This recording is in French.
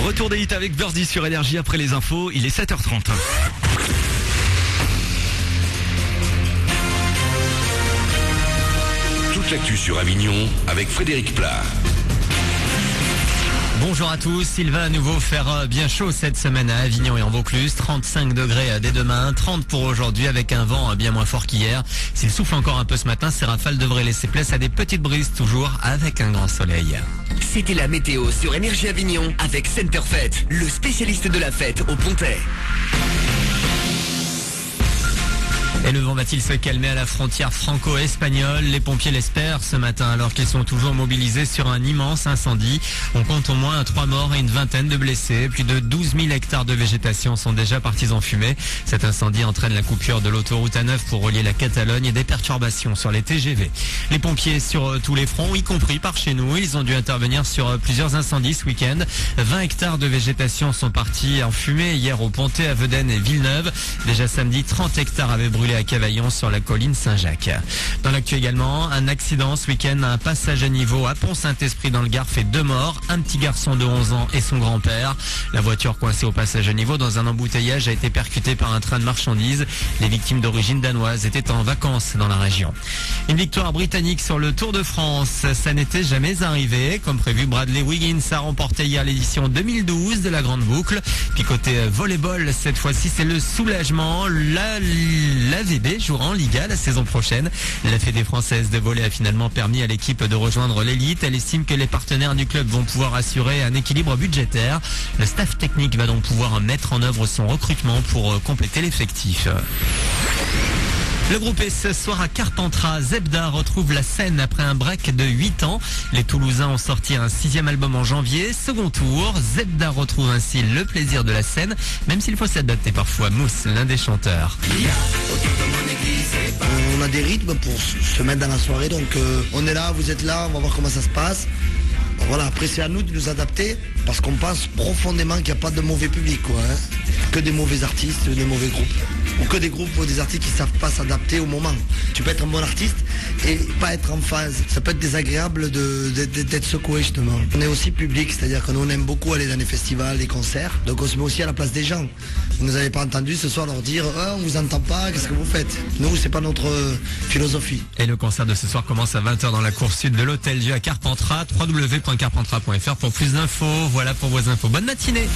Retour des hits avec Birdie sur Énergie après les infos, il est 7h30. Toute l'actu sur Avignon avec Frédéric Plat. Bonjour à tous, il va à nouveau faire bien chaud cette semaine à Avignon et en Vaucluse, 35 degrés dès demain, 30 pour aujourd'hui avec un vent bien moins fort qu'hier. S'il souffle encore un peu ce matin, ces rafales devraient laisser place à des petites brises toujours avec un grand soleil. C'était la météo sur Énergie Avignon avec Center Fête, le spécialiste de la fête au Pontet. Et le vent va-t-il se calmer à la frontière franco-espagnole? Les pompiers l'espèrent ce matin alors qu'ils sont toujours mobilisés sur un immense incendie. On compte au moins 3 morts et une vingtaine de blessés. Plus de 12 000 hectares de végétation sont déjà partis en fumée. Cet incendie entraîne la coupure de l'autoroute A9 pour relier la Catalogne et des perturbations sur les TGV. Les pompiers sur tous les fronts, y compris par chez nous, ils ont dû intervenir sur plusieurs incendies ce week-end. 20 hectares de végétation sont partis en fumée hier au Pontet, à Vedène et Villeneuve. Déjà samedi, 30 hectares avaient brûlé à Cavaillon sur la colline Saint-Jacques. Dans l'actu également, un accident ce week-end à un passage à niveau à Pont-Saint-Esprit dans le Gard fait 2 morts, un petit garçon de 11 ans et son grand-père. La voiture coincée au passage à niveau dans un embouteillage a été percutée par un train de marchandises. Les victimes d'origine danoise étaient en vacances dans la région. Une victoire britannique sur le Tour de France, ça n'était jamais arrivé. Comme prévu, Bradley Wiggins a remporté hier l'édition 2012 de la Grande Boucle. Puis côté volleyball, cette fois-ci c'est le soulagement. L'AVB jouera en Liga la saison prochaine. La Fédé française de volley a finalement permis à l'équipe de rejoindre l'élite. Elle estime que les partenaires du club vont pouvoir assurer un équilibre budgétaire. Le staff technique va donc pouvoir mettre en œuvre son recrutement pour compléter l'effectif. Le groupe est ce soir à Carpentras. Zebda retrouve la scène après un break de 8 ans. Les Toulousains ont sorti un 6e album en janvier. Second tour, Zebda retrouve ainsi le plaisir de la scène, même s'il faut s'adapter parfois. Mousse, l'un des chanteurs. On a des rythmes pour se mettre dans la soirée, donc on est là, vous êtes là, on va voir comment ça se passe. Voilà, après c'est à nous de nous adapter parce qu'on pense profondément qu'il n'y a pas de mauvais public, quoi, hein. Que des mauvais artistes, des mauvais groupes. Ou que des groupes ou des artistes qui ne savent pas s'adapter au moment. Tu peux être un bon artiste et pas être en phase. Ça peut être désagréable d'être secoué justement. On est aussi public, c'est-à-dire que nous on aime beaucoup aller dans les festivals, les concerts. Donc on se met aussi à la place des gens. Vous ne nous avez pas entendu ce soir leur dire on vous entend pas, qu'est-ce que vous faites? Nous c'est pas notre philosophie. Et le concert de ce soir commence à 20h dans la cour sud de l'Hôtel Dieu à Carpentras. www.carpentras.fr pour plus d'infos. Voilà pour vos infos. Bonne matinée.